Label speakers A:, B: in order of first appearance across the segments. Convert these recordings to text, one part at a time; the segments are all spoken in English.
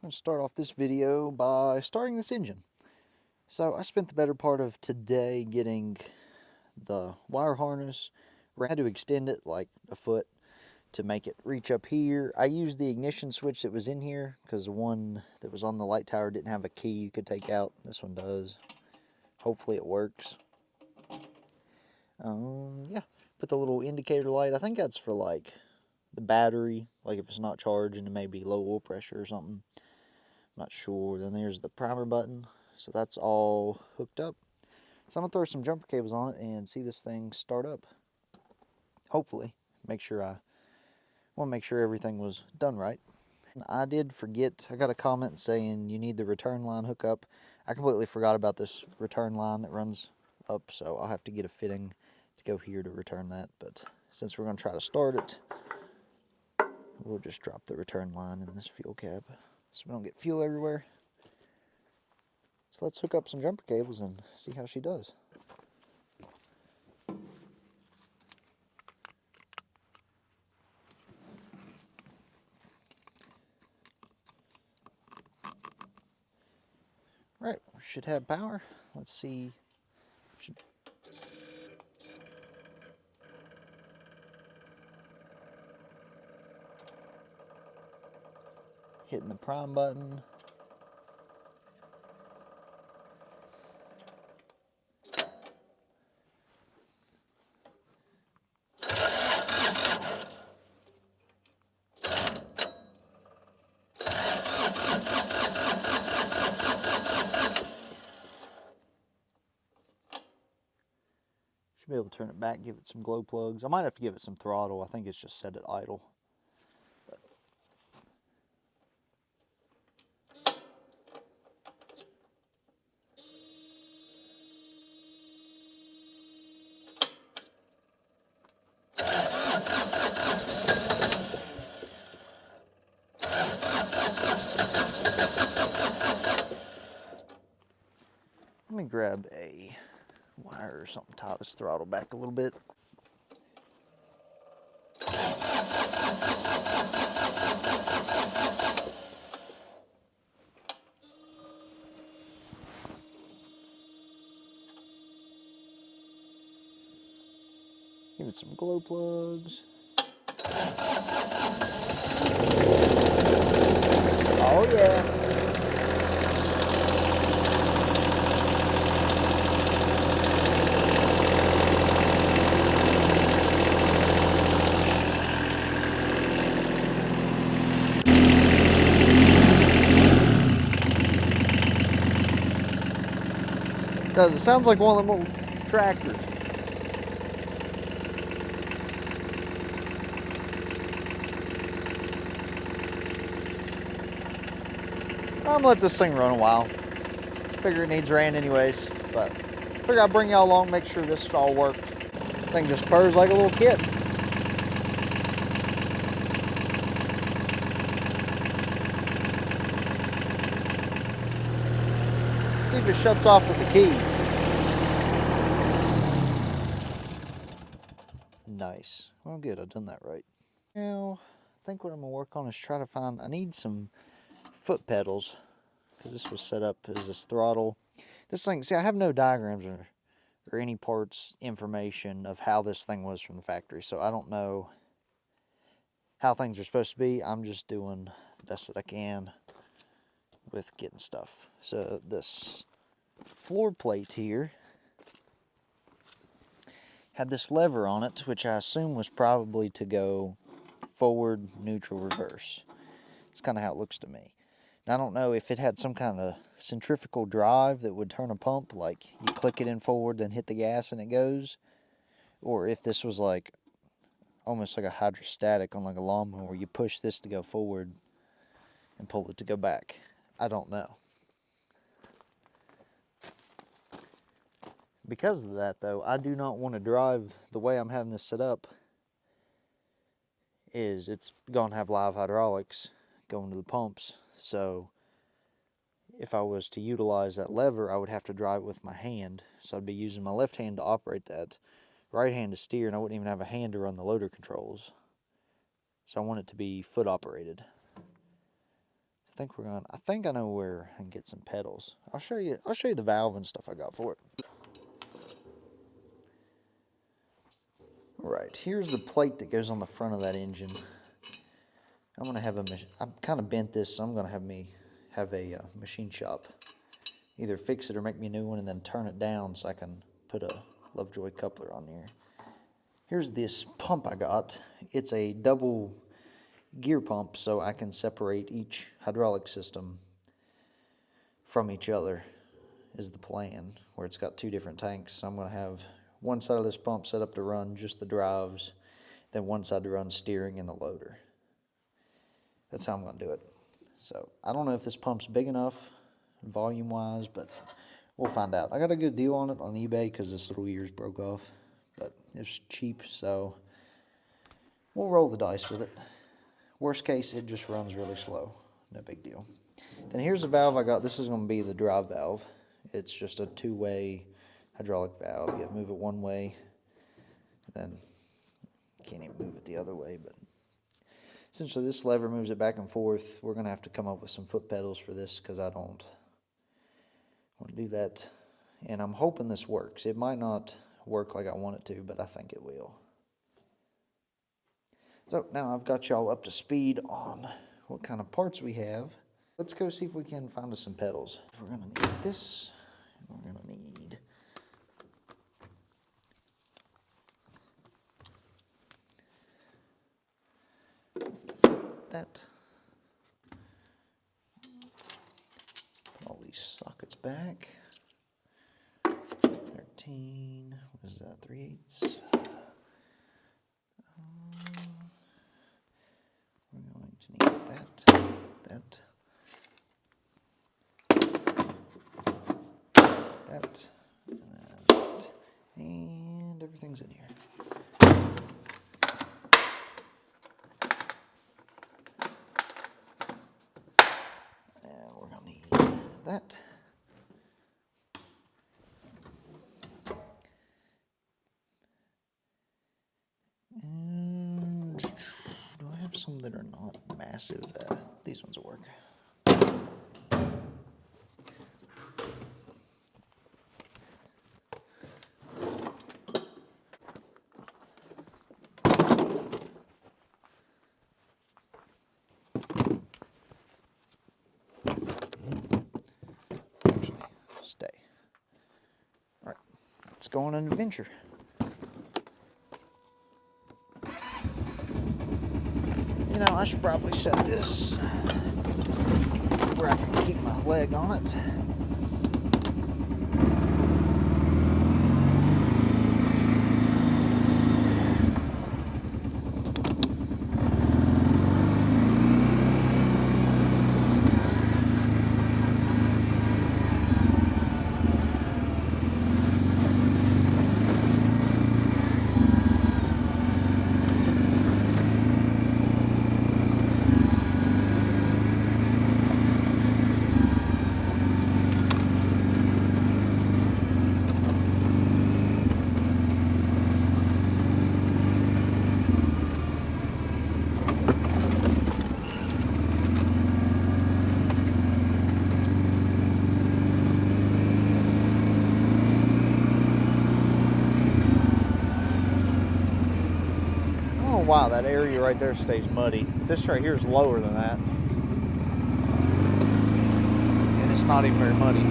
A: going to start off this video by starting this engine. So I spent the better part of today getting the wire harness. I had to extend it like a foot to make it reach up here. I used the ignition switch that was in here because the one that was on the light tower didn't have a key you could take out. This one does. Hopefully it works. Yeah, put the little indicator light. I think that's for like the battery, like if it's not charged and it may be low oil pressure or something. I'm not sure. Then there's the primer button. So that's all hooked up. So I'm going to throw some jumper cables on it and see this thing start up. Hopefully. Want to make sure everything was done right. And I did forget, I got a comment saying you need the return line hookup. I completely forgot about this return line that runs up, so I'll have to get a fitting to go here to return that. But since we're going to try to start it, we'll just drop the return line in this fuel cap so we don't get fuel everywhere. So let's hook up some jumper cables and see how she does. Right, we should have power. Let's see. Hitting the prime button. Should be able to turn it back, give it some glow plugs. I might have to give it some throttle. I think it's just set at idle. Let me grab a wire or something, tie this throttle back a little bit. Give it some glow plugs. Oh yeah. It sounds like one of them little tractors. I'm gonna let this thing run a while. Figure it needs rain anyways, but figure I'll bring y'all along, make sure this all worked. Thing just purrs like a little kid. Let's see if it shuts off with the key. Nice. Well, good. I've done that right. Now, I think what I'm going to work on is try to find... I need some foot pedals because this was set up as this throttle. This thing... See, I have no diagrams or any parts information of how this thing was from the factory, so I don't know how things are supposed to be. I'm just doing the best that I can with getting stuff. So this floor plate here had this lever on it, which I assume was probably to go forward, neutral, reverse. It's kind of how it looks to me. Now, I don't know if it had some kind of centrifugal drive that would turn a pump, like you click it in forward, then hit the gas and it goes, or if this was like almost like a hydrostatic on like a lawnmower where you push this to go forward and pull it to go back. I don't know. Because of that, though, I do not want to drive the way I'm having this set up. It's going to have live hydraulics going to the pumps. So if I was to utilize that lever, I would have to drive it with my hand. So I'd be using my left hand to operate that, right hand to steer, and I wouldn't even have a hand to run the loader controls. So I want it to be foot operated. I think I know where I can get some pedals. I'll show you the valve and stuff I got for it. Right, here's the plate that goes on the front of that engine. I'm kind of bent this, so I'm gonna have a machine shop either fix it or make me a new one and then turn it down so I can put a Lovejoy coupler on there. Here's this pump I got. It's a double gear pump, so I can separate each hydraulic system from each other is the plan, where it's got two different tanks. So I'm going to have one side of this pump set up to run just the drives, then one side to run steering and the loader. That's how I'm going to do it. So I don't know if this pump's big enough volume wise, but we'll find out. I got a good deal on it on eBay because this little ears broke off, but it's cheap, so we'll roll the dice with it. Worst case, it just runs really slow. No big deal. Then here's the valve I got. This is going to be the drive valve. It's just a two-way hydraulic valve. You move it one way, then you can't even move it the other way, but essentially this lever moves it back and forth. We're going to have to come up with some foot pedals for this because I don't want to do that. And I'm hoping this works. It might not work like I want it to, but I think it will. So now I've got y'all up to speed on what kind of parts we have. Let's go see if we can find us some pedals. We're going to need this, and we're going to need that. Put all these sockets back. 13, what is that, 3/8? We're going to need that, and everything's in here. And we're going to need that. And do I have some that are not massive? These ones will work. Stay. All right, let's go on an adventure. You know, I should probably set this where I can keep my leg on it. Wow, that area right there stays muddy. This right here is lower than that. And it's not even very muddy.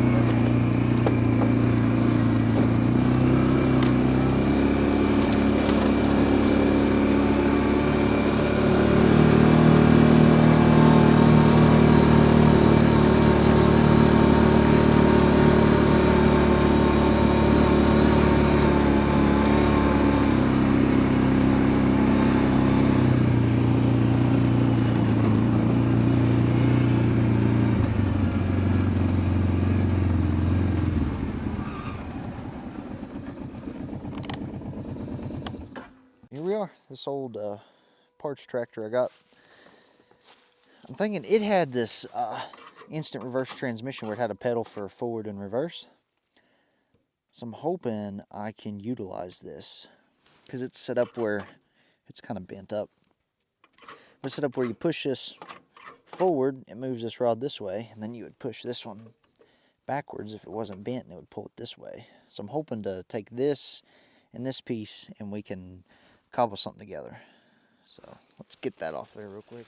A: Here we are, this old parts tractor I got. I'm thinking it had this instant reverse transmission where it had a pedal for forward and reverse. So I'm hoping I can utilize this because it's set up where it's kind of bent up. It's set up where you push this forward, it moves this rod this way, and then you would push this one backwards if it wasn't bent, and it would pull it this way. So I'm hoping to take this and this piece, and we can cobble something together. So let's get that off there real quick.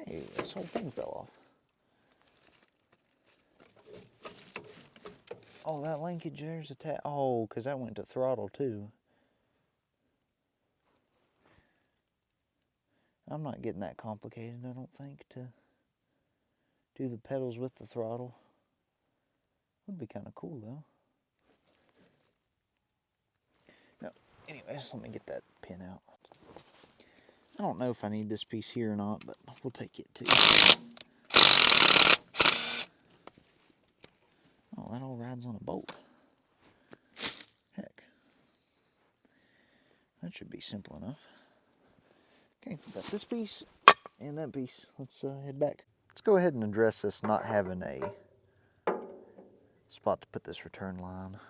A: Hey, this whole thing fell off. Oh, that linkage there's attached. Oh, because that went to throttle too. I'm not getting that complicated, I don't think, to do the pedals with the throttle. Would be kind of cool though. No, anyways, let me get that pin out. I don't know if I need this piece here or not, but we'll take it too. Oh, that all rides on a bolt. Heck. That should be simple enough. Okay, got this piece and that piece. Let's head back. Let's go ahead and address this not having a spot to put this return line.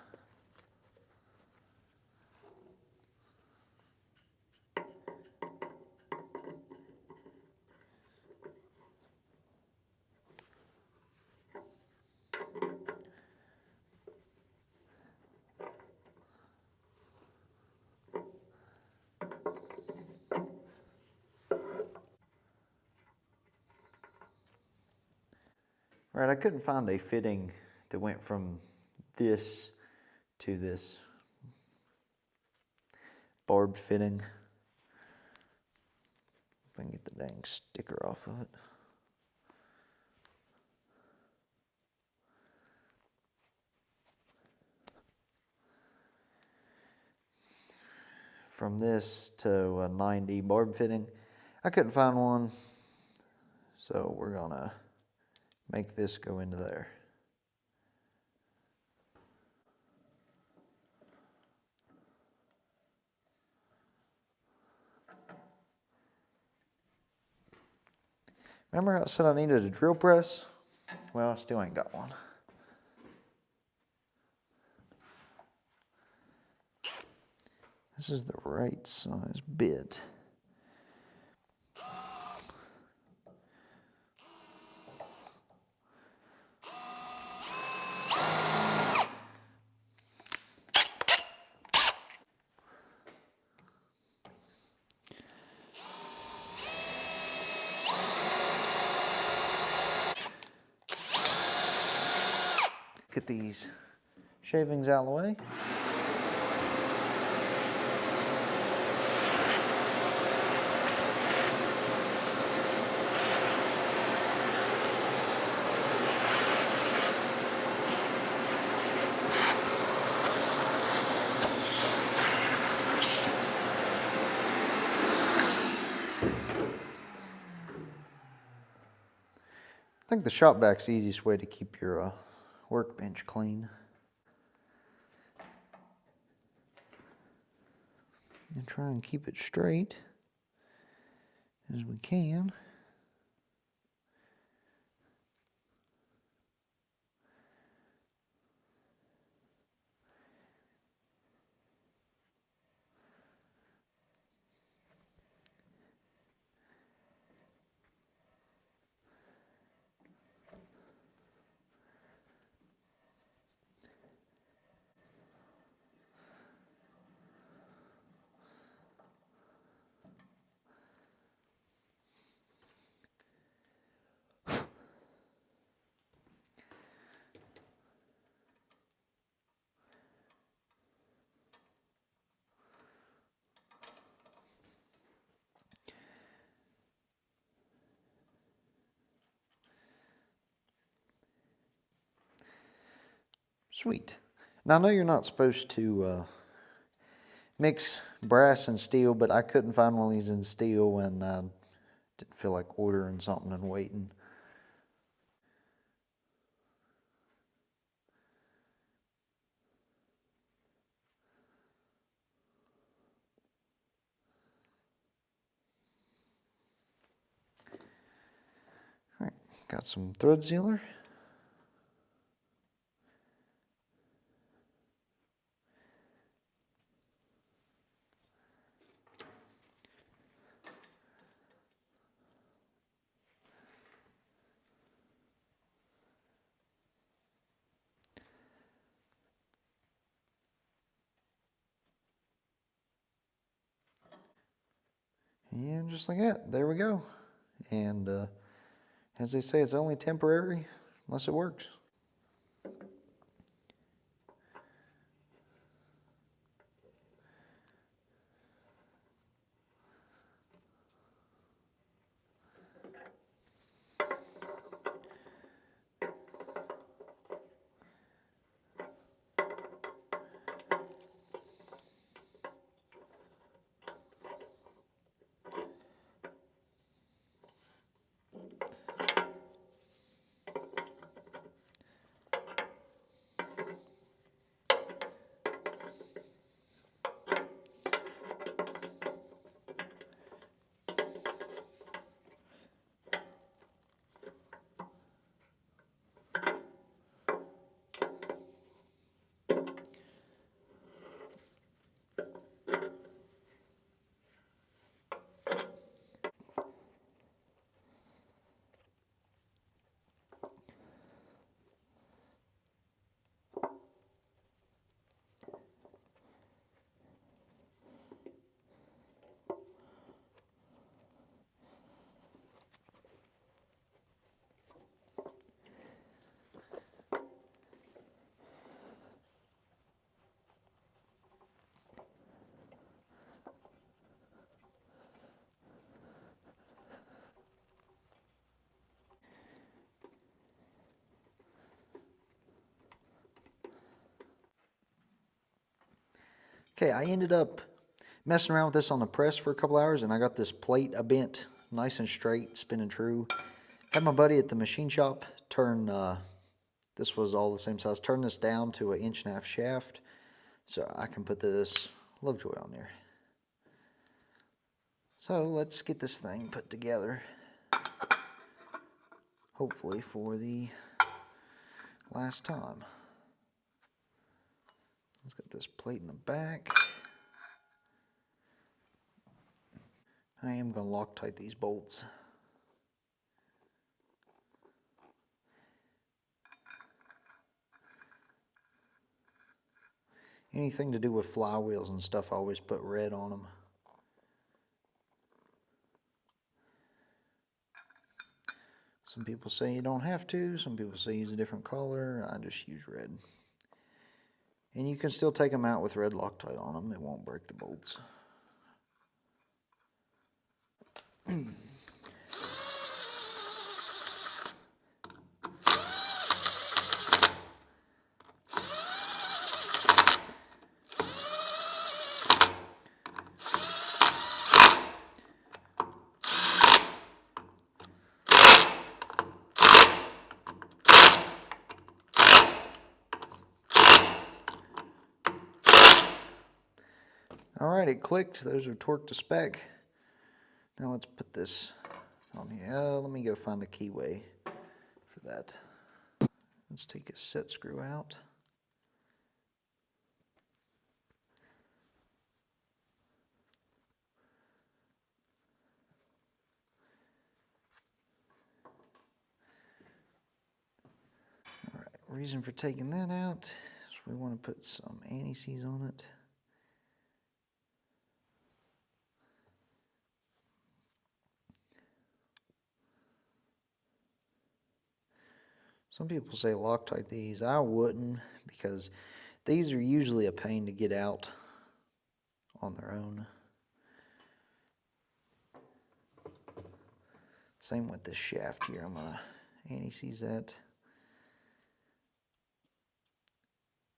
A: Right, I couldn't find a fitting that went from this to this barbed fitting. If I can get the dang sticker off of it. From this to a 90 barb fitting, I couldn't find one, so we're gonna make this go into there. Remember how I said I needed a drill press? Well, I still ain't got one. This is the right size bit. Get these shavings out of the way. I think the shop vac's the easiest way to keep your workbench clean. And try and keep it straight as we can. Sweet. Now I know you're not supposed to mix brass and steel, but I couldn't find one of these in steel and I didn't feel like ordering something and waiting. Got some thread sealer. And just like that, there we go. And as they say, it's only temporary unless it works. Okay, I ended up messing around with this on the press for a couple hours, and I got this plate I bent nice and straight, spinning true. Had my buddy at the machine shop turn, this was all the same size, turn this down to an 1.5 inch shaft so I can put this Lovejoy on there. So let's get this thing put together, hopefully for the last time. Let's get this plate in the back. I am going to Loctite these bolts. Anything to do with flywheels and stuff, I always put red on them. Some people say you don't have to, some people say use a different color. I just use red. And you can still take them out with red Loctite on them, it won't break the bolts. Alright, it clicked. Those are torqued to spec. Now let's put this on here. Let me go find a keyway for that. Let's take a set screw out. Alright, reason for taking that out is we want to put some anti-seize on it. Some people say Loctite these. I wouldn't, because these are usually a pain to get out on their own. Same with this shaft here. I'm going to anti-seize that.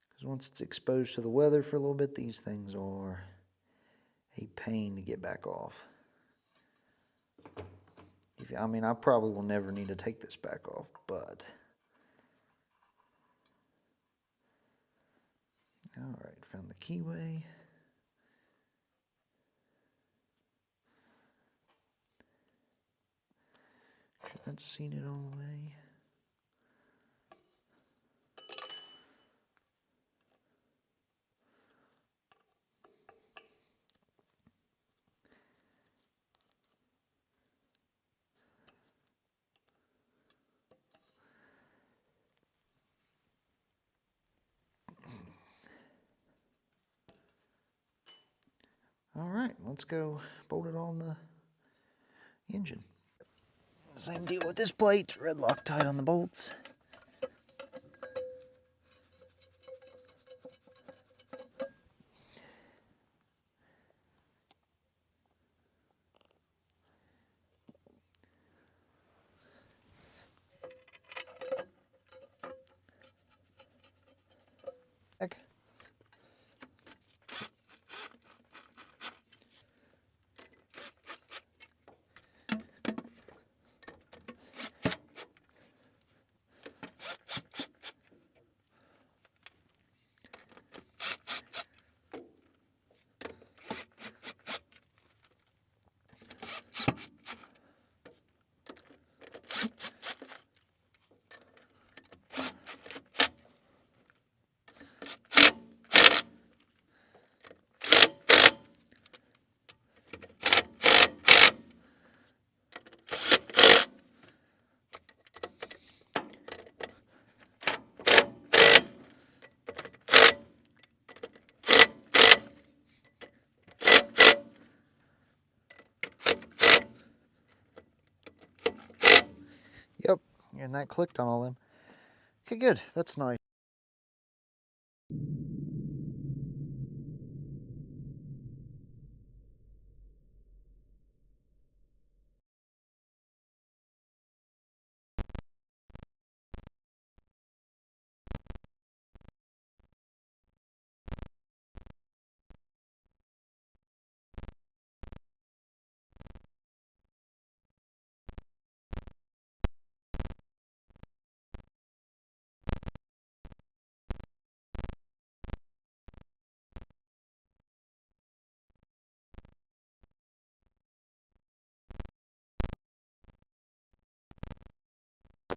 A: Because once it's exposed to the weather for a little bit, these things are a pain to get back off. I mean, I probably will never need to take this back off, but... Alright, found the keyway. That's seen it all the way. All right, let's go bolt it on the engine. Same deal with this plate, red Loctite on the bolts. Heck. Yep, and that clicked on all them. Okay, good. That's nice.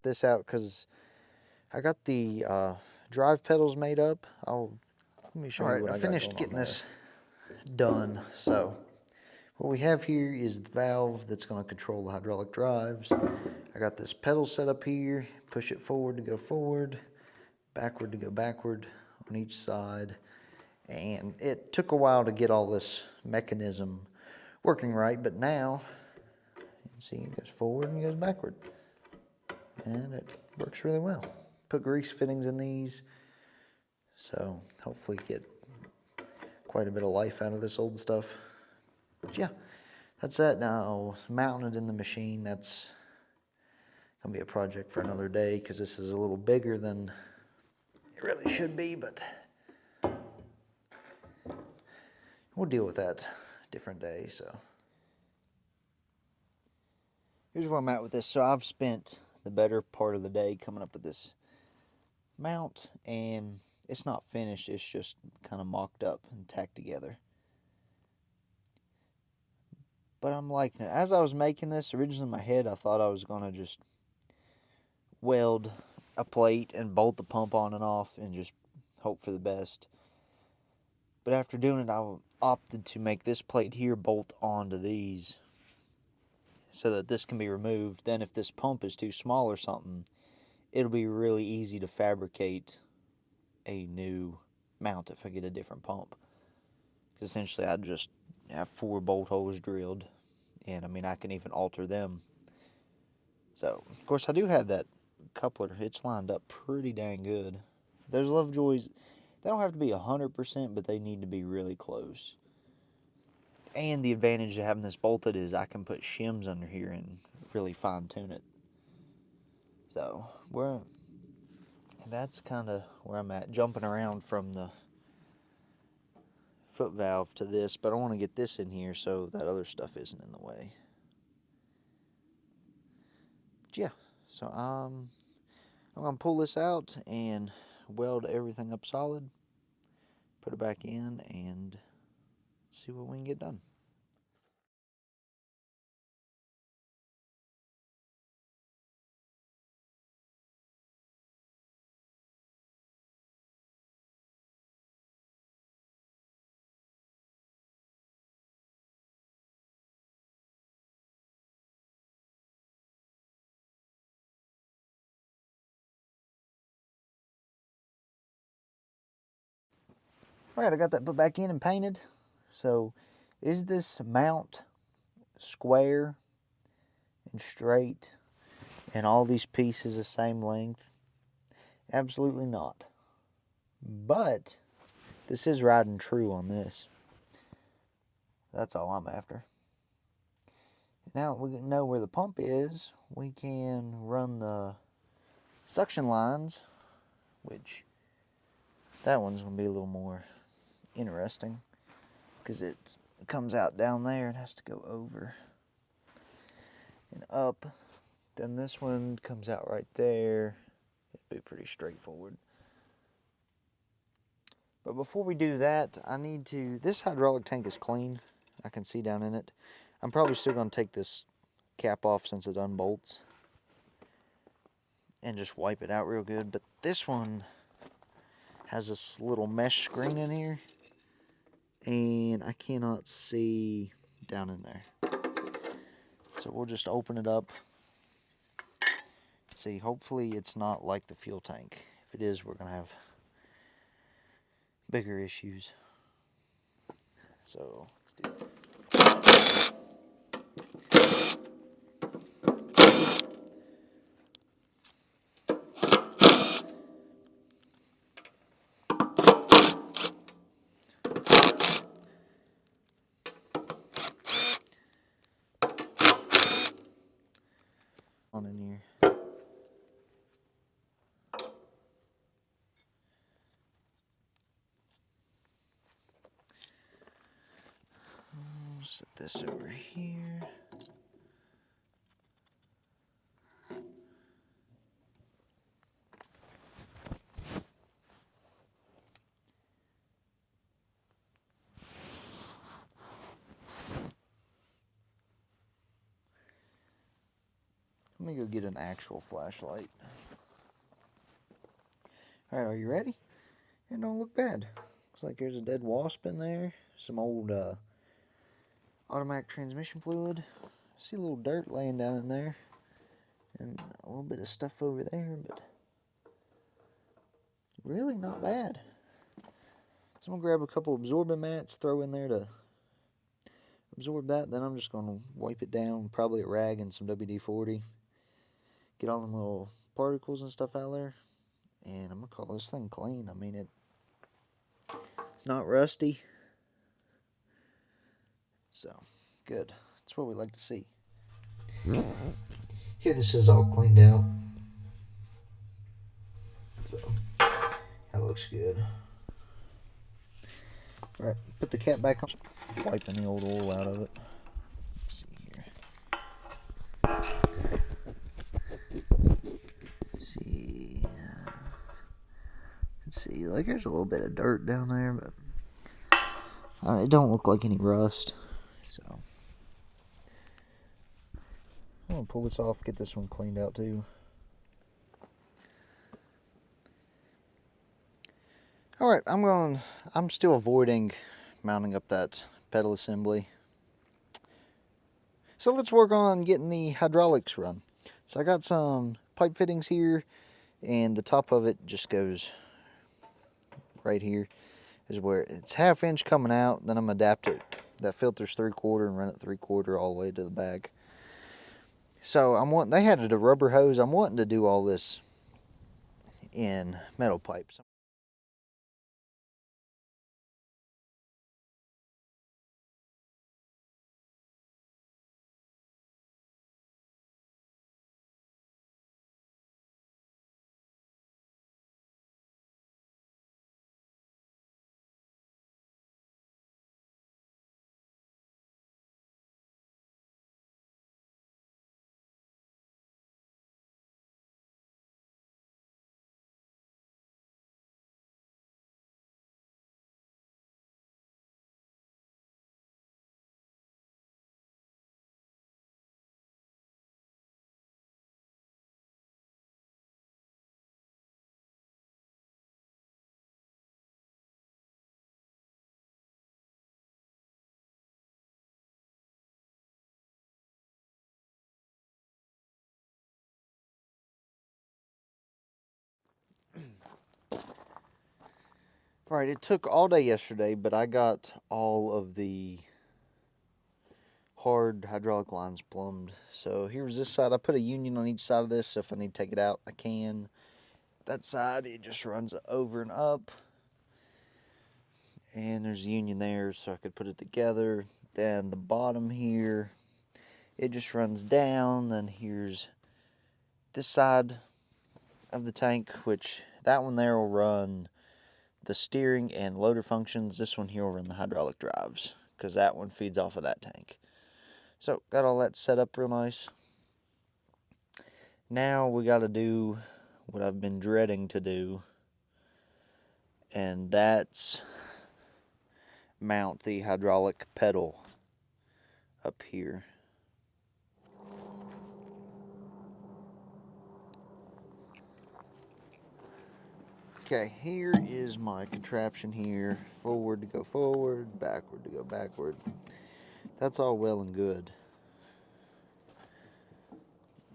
A: This out because I got the drive pedals made up. Let me show you what I finished getting this done. So what we have here is the valve that's going to control the hydraulic drives. I got this pedal set up here. Push it forward to go forward, backward to go backward on each side. And it took a while to get all this mechanism working right, but now you can see it goes forward and goes backward. And it works really well. Put grease fittings in these, so hopefully get quite a bit of life out of this old stuff. But yeah, that's that. Now mounting it in the machine, that's gonna be a project for another day because this is a little bigger than it really should be, but we'll deal with that a different day. So here's where I'm at with this. So I've spent the better part of the day coming up with this mount, and it's not finished, it's just kind of mocked up and tacked together. But I'm liking it. As I was making this, originally in my head, I thought I was going to just weld a plate and bolt the pump on and off and just hope for the best. But after doing it, I opted to make this plate here bolt onto these so that this can be removed. Then if this pump is too small or something, it'll be really easy to fabricate a new mount if I get a different pump. Because essentially I'd just have 4 bolt holes drilled, and I mean I can even alter them. So of course I do have that coupler. It's lined up pretty dang good. Those Lovejoys, they don't have to be 100%, but they need to be really close. And the advantage of having this bolted is I can put shims under here and really fine tune it. So that's kind of where I'm at, jumping around from the foot valve to this, but I want to get this in here so that other stuff isn't in the way. But yeah, so I'm going to pull this out and weld everything up solid, put it back in, and see what we can get done. Alright, I got that put back in and painted. So, is this mount square and straight and all these pieces the same length? Absolutely not. But this is riding true on this. That's all I'm after. Now that we know where the pump is, we can run the suction lines, which that one's going to be a little more interesting because it comes out down there and has to go over and up. Then this one comes out right there. It'd be pretty straightforward. But before we do that, I need to, this hydraulic tank is clean. I can see down in it. I'm probably still going to take this cap off since it unbolts and just wipe it out real good. But this one has this little mesh screen in here, and I cannot see down in there. So we'll just open it up. See, hopefully it's not like the fuel tank. If it is, we're going to have bigger issues. So let's do it. On in here. I'll set this over here. Let me go get an actual flashlight. Alright, are you ready? It don't look bad. Looks like there's a dead wasp in there. Some old automatic transmission fluid. I see a little dirt laying down in there. And a little bit of stuff over there, but really not bad. So I'm going to grab a couple absorbent mats, throw in there to absorb that. Then I'm just going to wipe it down, probably a rag and some WD-40. Get all them little particles and stuff out of there. And I'm going to call this thing clean. I mean, it's not rusty. So, good. That's what we like to see. Here, this is all cleaned out. So, that looks good. Alright, put the cap back on. Wiping the old oil out of it. Let's see here. Let's see, like there's a little bit of dirt down there, but it don't look like any rust. So, I'm going to pull this off, get this one cleaned out too. Alright, I'm still avoiding mounting up that pedal assembly. So let's work on getting the hydraulics run. So I got some pipe fittings here, and the top of it just goes right here, is where it's 1/2 inch coming out. Then I'm going to adapt it. That filter's 3/4 and run it 3/4 all the way to the back. So they had a rubber hose. I'm wanting to do all this in metal pipes. Right, it took all day yesterday, but I got all of the hard hydraulic lines plumbed. So here's this side. I put a union on each side of this, so if I need to take it out, I can. That side, it just runs over and up. And there's a union there, so I could put it together. Then the bottom here, it just runs down. Then here's this side of the tank, which that one there will run the steering and loader functions. This one here will run the hydraulic drives, because that one feeds off of that tank. So got all that set up real nice. Now we got to do what I've been dreading to do, and that's mount the hydraulic pedal up here. Okay, here is my contraption here. Forward to go forward, backward to go backward. That's all well and good.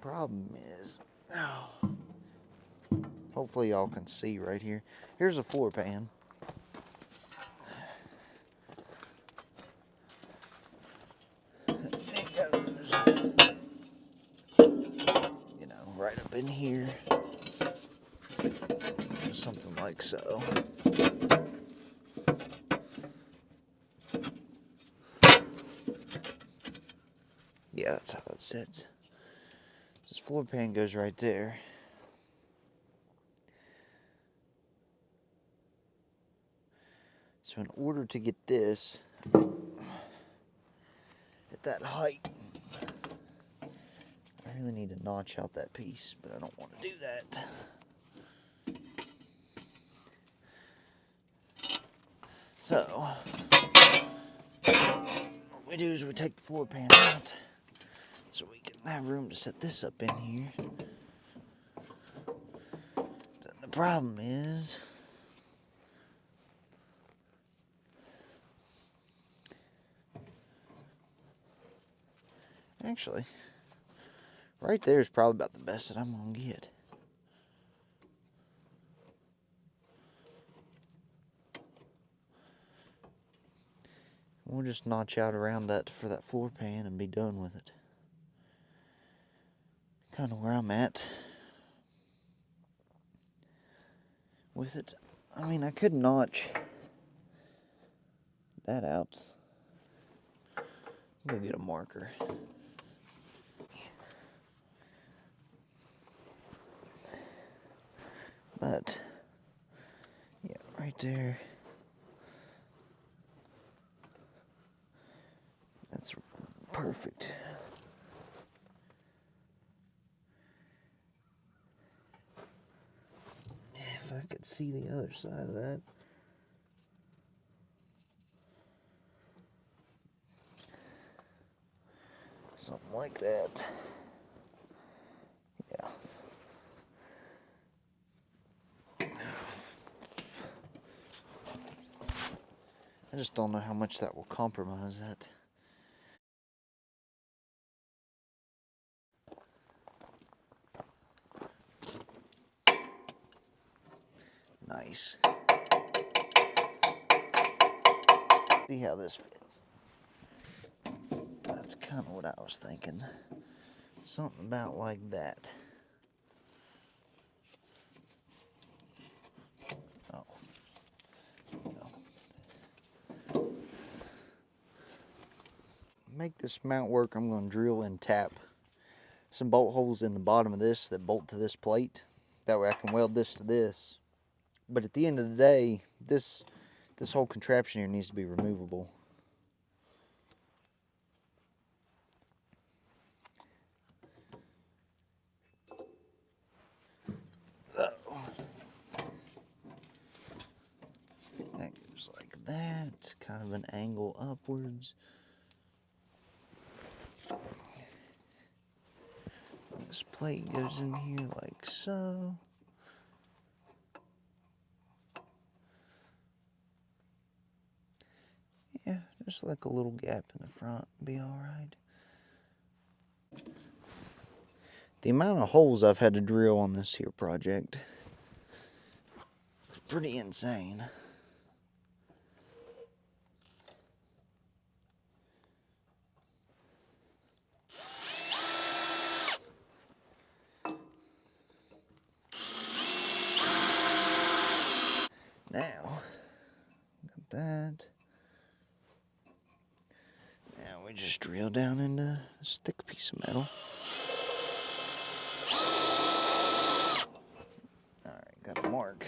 A: Problem is, hopefully y'all can see right here. Here's a floor pan. It goes, you know, right up in here. Something like so. Yeah, that's how it sits. This floor pan goes right there. So in order to get this at that height, I really need to notch out that piece, but I don't want to do that. So, what we do is we take the floor pan out so we can have room to set this up in here. But the problem is, actually, right there is probably about the best that I'm going to get. We'll just notch out around that for that floor pan and be done with it. Kind of where I'm at with it. I mean, I could notch that out. I'm gonna get a marker. But, yeah, right there. That's perfect. If I could see the other side of that. Something like that. Yeah. I just don't know how much that will compromise that. Nice. See how this fits. That's kind of what I was thinking. Something about like that. Oh. No. Make this mount work, I'm going to drill and tap some bolt holes in the bottom of this that bolt to this plate. That way I can weld this to this. But at the end of the day, this whole contraption here needs to be removable. That goes like that, kind of an angle upwards. This plate goes in here like so. Yeah, just like a little gap in the front, be alright. The amount of holes I've had to drill on this here project is pretty insane. that. Now we just drill down into this thick piece of metal. Alright, got a mark.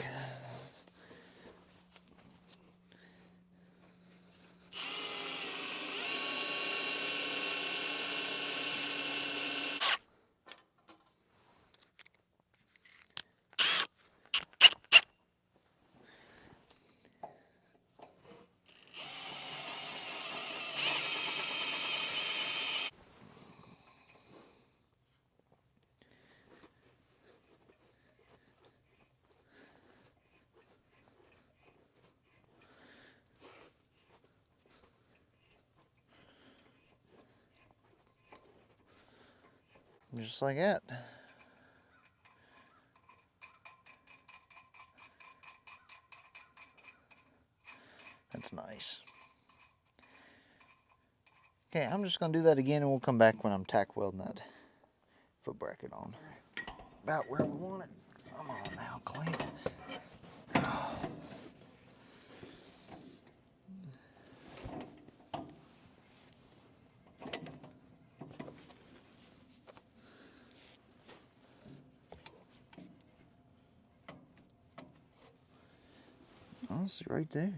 A: Just like that. That's nice. Okay, I'm just going to do that again, and we'll come back when I'm tack welding that foot bracket on. About where we want it. Come on now, Clint. Honestly, right there.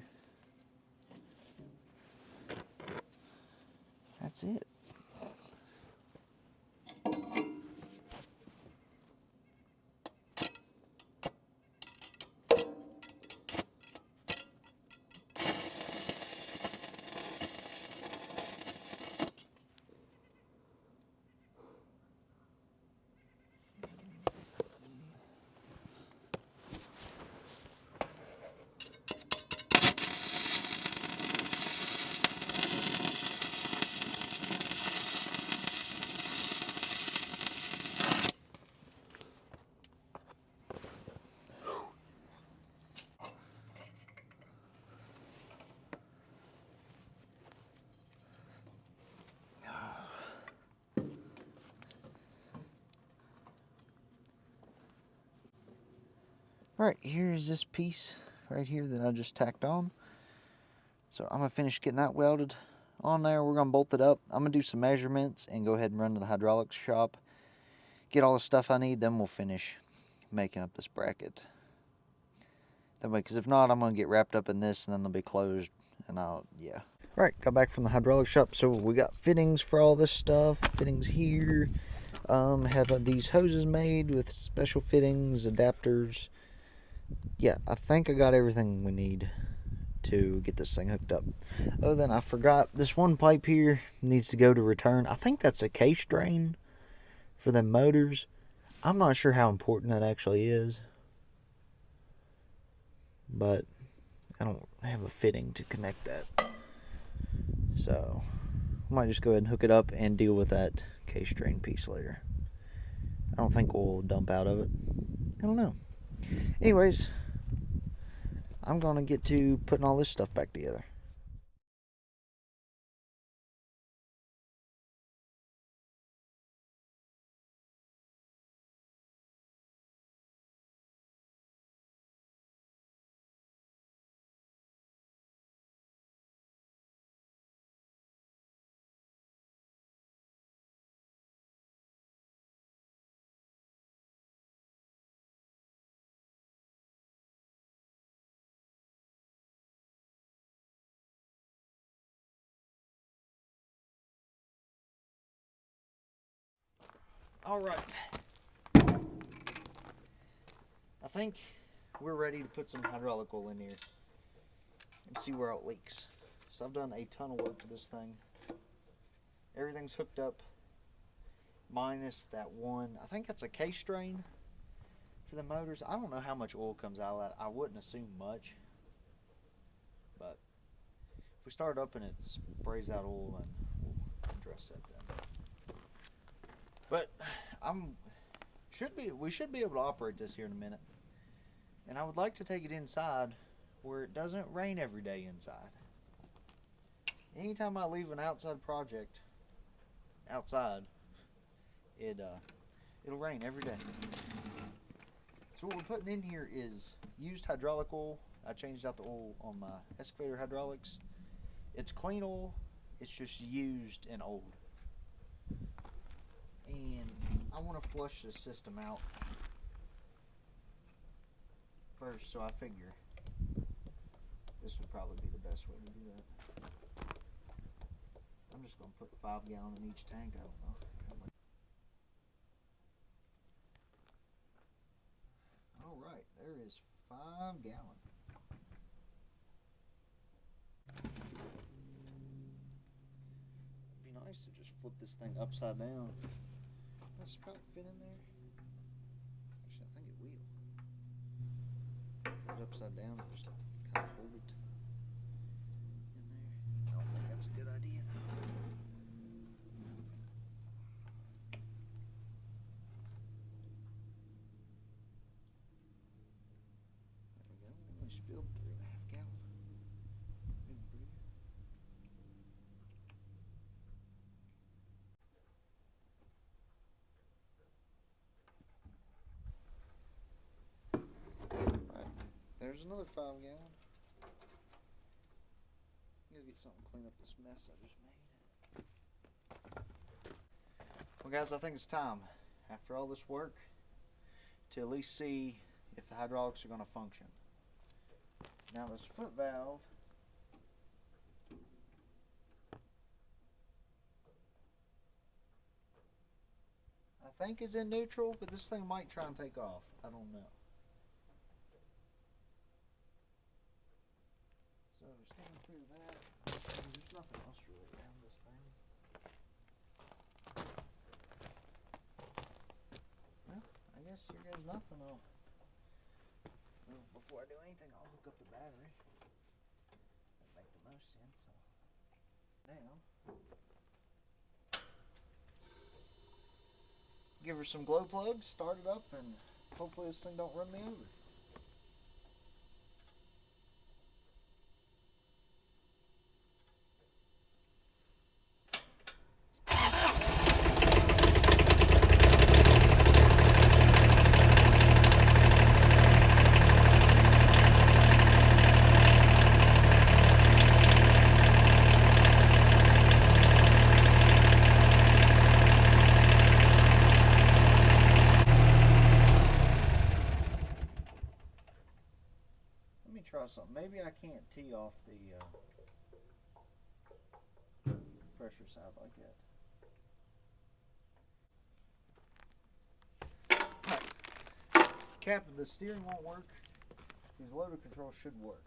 A: That's it. Alright, here's this piece right here that I just tacked on. So I'm going to finish getting that welded on there. We're going to bolt it up. I'm going to do some measurements and go ahead and run to the hydraulics shop. Get all the stuff I need, then we'll finish making up this bracket. That way, because if not, I'm going to get wrapped up in this and then they'll be closed. And yeah. Alright, got back from the hydraulics shop. So we got fittings for all this stuff. Fittings here. Had these hoses made with special fittings, adapters. Yeah, I think I got everything we need to get this thing hooked up. Other than I forgot, this one pipe here needs to go to return. I think that's a case drain for the motors. I'm not sure how important that actually is, but I don't have a fitting to connect that. So I might just go ahead and hook it up and deal with that case drain piece later. I don't think oil will dump out of it. I don't know. Anyways, I'm going to get to putting all this stuff back together. Alright. I think we're ready to put some hydraulic oil in here and see where it leaks. So I've done a ton of work to this thing. Everything's hooked up minus that one. I think that's a case drain for the motors. I don't know how much oil comes out of that. I wouldn't assume much. But if we start up and it sprays out oil, then we'll address that then. But we should be able to operate this here in a minute. And I would like to take it inside where it doesn't rain every day inside. Anytime I leave an outside project outside, it'll rain every day. So what we're putting in here is used hydraulic oil I changed out the oil on my excavator hydraulics. It's clean oil, it's just used and old. And I want to flush the system out first, so I figure this would probably be the best way to do that. I'm just going to put 5 gallon in each tank, I don't know. Alright, there is 5 gallon. It'd be nice to just flip this thing upside down. Does the spout fit in there? Actually, I think it will. Flip it upside down and just kind of hold it in there. I don't think that's a good idea though. There we go. Only spilled 3.5 gallon. Doing pretty good. There's another 5 gallon. Gotta get something to clean up this mess I just made. Well guys, I think it's time, after all this work, to at least see if the hydraulics are going to function. Now this foot valve, I think is in neutral, but this thing might try and take off. I don't know. So staying through that, there's nothing else really around this thing. Well, I guess here goes nothing. Well, before I do anything, I'll hook up the battery. That'd make the most sense. So now, give her some glow plugs, start it up, and hopefully this thing don't run me over. Try something. Maybe I can't tee off the pressure side like that. Cap of the steering won't work. These loader controls should work.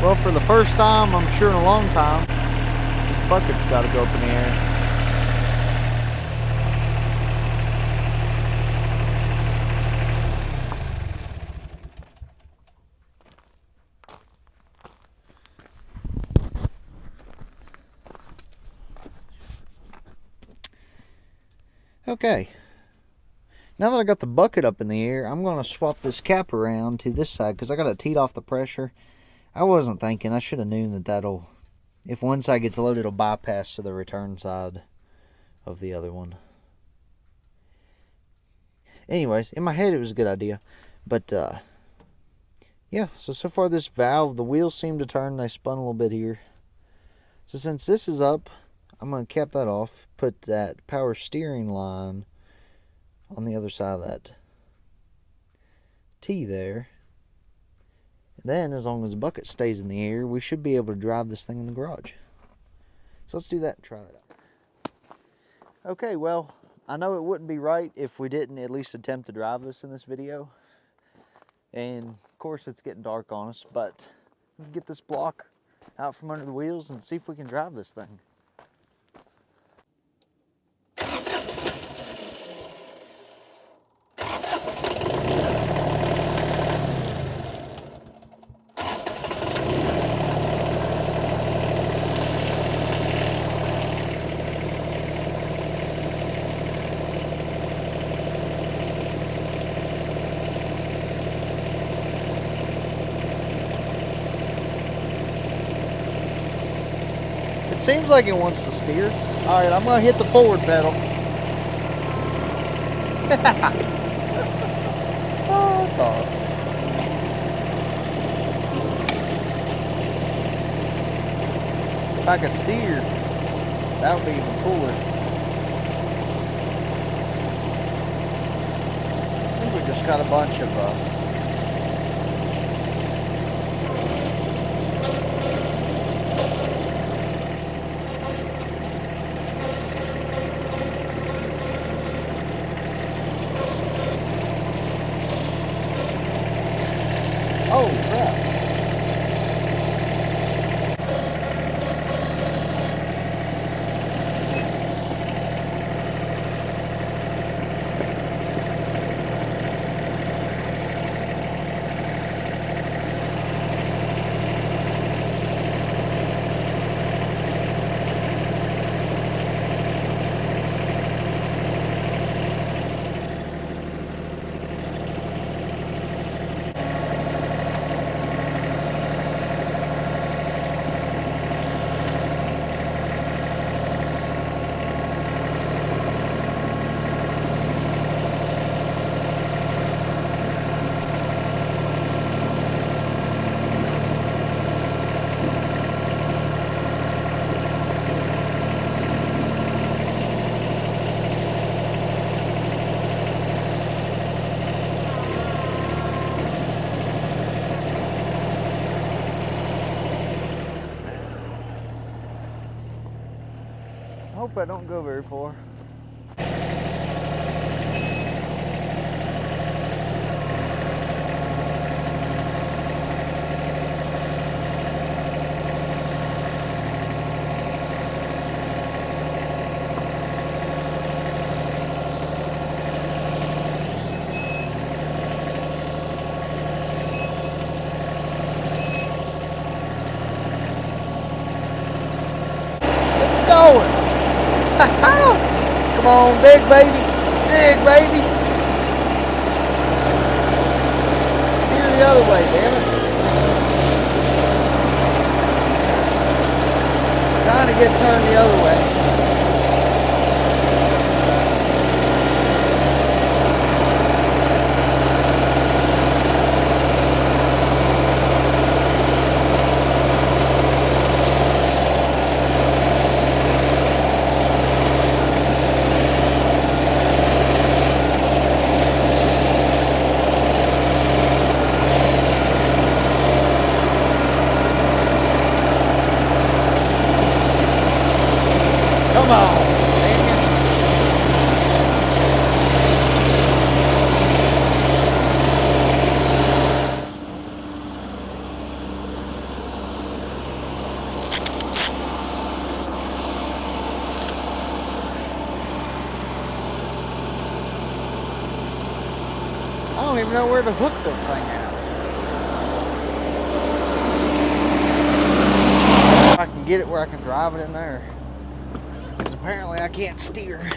A: Well, for the first time, I'm sure in a long time, this bucket's got to go up in the air. Okay. Now that I got the bucket up in the air, I'm going to swap this cap around to this side because I got it teed off the pressure. I wasn't thinking. I should have known that that'll, if one side gets loaded, it'll bypass to the return side of the other one. Anyways, in my head it was a good idea. But, yeah, so far this valve, the wheels seem to turn. They spun a little bit here. So since this is up, I'm going to cap that off. Put that power steering line on the other side of that T there. And then, as long as the bucket stays in the air, we should be able to drive this thing in the garage. So let's do that and try that out. Okay, well, I know it wouldn't be right if we didn't at least attempt to drive this in this video. And, of course, it's getting dark on us, but we can get this block out from under the wheels and see if we can drive this thing. It seems like it wants to steer. All right, I'm gonna hit the forward pedal. Oh, that's awesome. If I could steer, that would be even cooler. I think we just got a bunch of oh, crap. I hope I don't go very far. It's going. Come on, dig, baby. Dig, baby. Steer the other way, damn it. Trying to get turned the other way. even know where to hook the thing at. If I can get it where I can drive it in there. Because apparently I can't steer.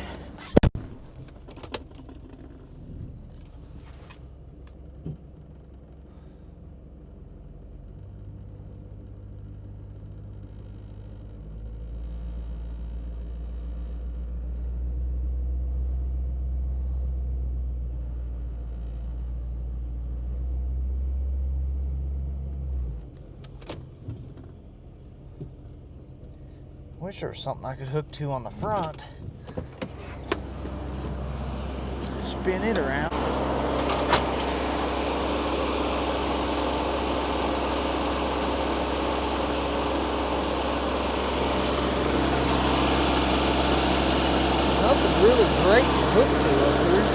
A: Wish there was something I could hook to on the front to spin it around. Nothing really great to hook to up here.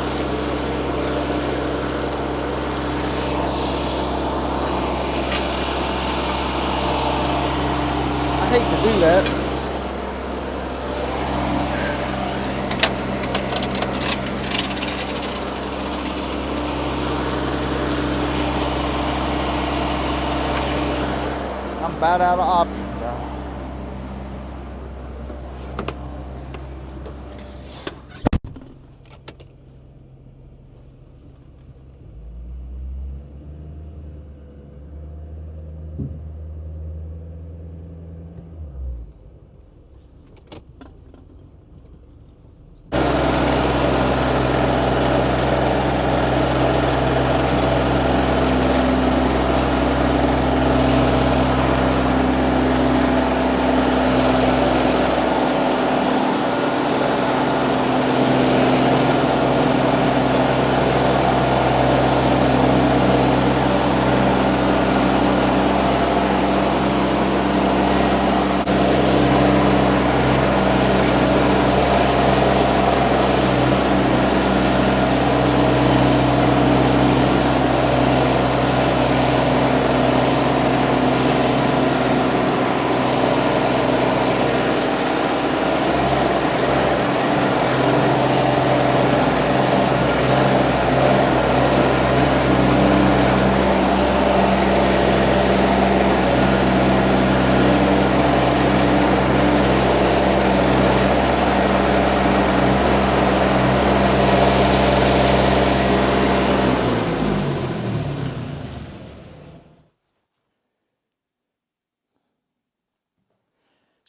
A: I hate to do that. I'm about out of options.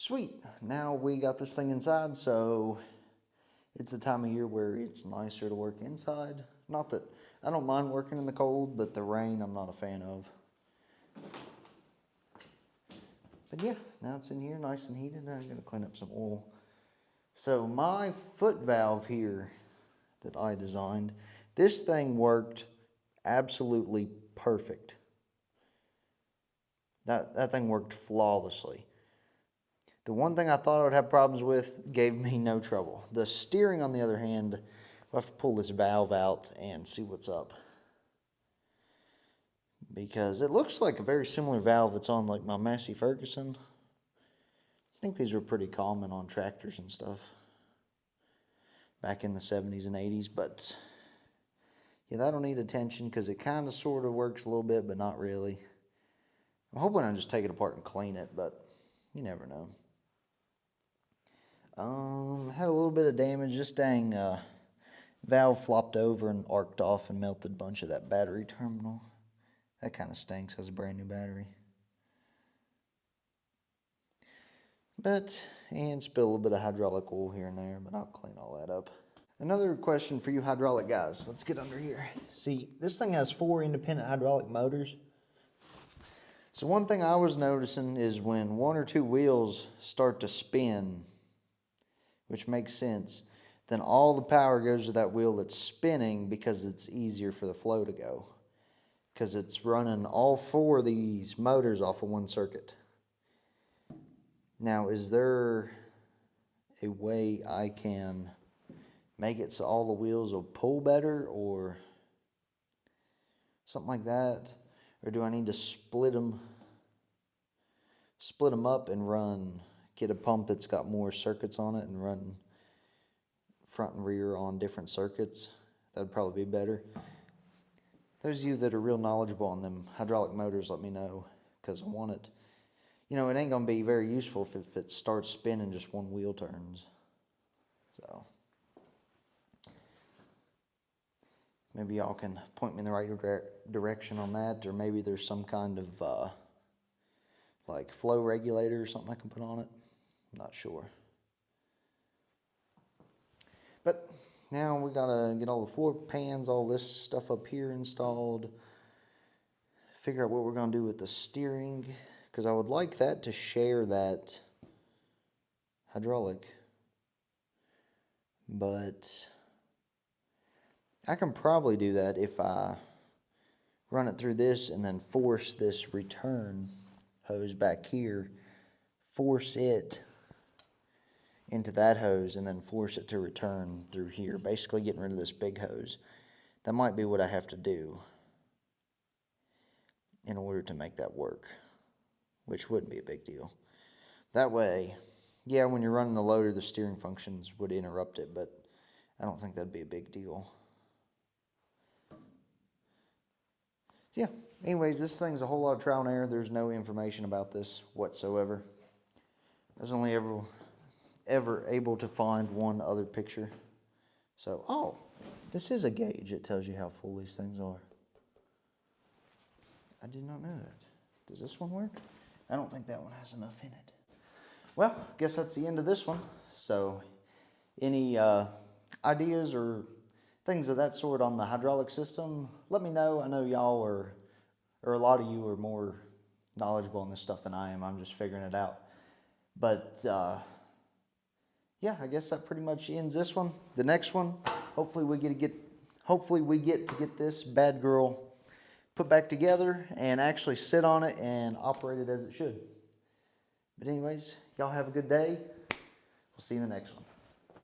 A: Sweet, now we got this thing inside, so it's the time of year where it's nicer to work inside. Not that I don't mind working in the cold, but the rain I'm not a fan of. But yeah, now it's in here nice and heated. Now I'm gonna clean up some oil. So my foot valve here that I designed, this thing worked absolutely perfect. That thing worked flawlessly. The one thing I thought I would have problems with gave me no trouble. The steering, on the other hand, we'll have to pull this valve out and see what's up. Because it looks like a very similar valve that's on like my Massey Ferguson. I think these were pretty common on tractors and stuff back in the 70s and 80s. But yeah, that'll need attention because it kind of sort of works a little bit, but not really. I'm hoping I just take it apart and clean it, but you never know. Had a little bit of damage. This dang valve flopped over and arced off and melted a bunch of that battery terminal. That kind of stinks as a brand new battery. And spill a little bit of hydraulic oil here and there, but I'll clean all that up. Another question for you hydraulic guys. Let's get under here. See, this thing has 4 independent hydraulic motors. So one thing I was noticing is when 1 or 2 wheels start to spin, which makes sense, then all the power goes to that wheel that's spinning because it's easier for the flow to go. Because it's running all 4 of these motors off of 1 circuit. Now, is there a way I can make it so all the wheels will pull better or something like that? Or do I need to split them up and get a pump that's got more circuits on it and run front and rear on different circuits? That'd probably be better. Those of you that are real knowledgeable on them hydraulic motors, let me know, because I want it. You know, it ain't going to be very useful if it starts spinning just one wheel turns. So maybe y'all can point me in the right direction on that, or maybe there's some kind of like flow regulator or something I can put on it. I'm not sure. But now we gotta get all the floor pans, all this stuff up here installed. Figure out what we're gonna do with the steering, because I would like that to share that hydraulic. But I can probably do that if I run it through this and then force this return hose back here, force it into that hose and then force it to return through here, basically getting rid of this big hose. That might be what I have to do in order to make that work, which wouldn't be a big deal. That way, yeah, when you're running the loader, the steering functions would interrupt it, but I don't think that'd be a big deal. So yeah, anyways, this thing's a whole lot of trial and error. There's no information about this whatsoever. I was only ever able to find one other picture. So, oh, this is a gauge. It tells you how full these things are. I did not know that. Does this one work? I don't think that one has enough in it. Well, I guess that's the end of this one. So, any ideas or things of that sort on the hydraulic system, let me know. I know y'all are, or a lot of you are more knowledgeable on this stuff than I am. I'm just figuring it out. But, yeah, I guess that pretty much ends this one. The next one, hopefully we get to get this bad girl put back together and actually sit on it and operate it as it should. But anyways, y'all have a good day. We'll see you in the next one.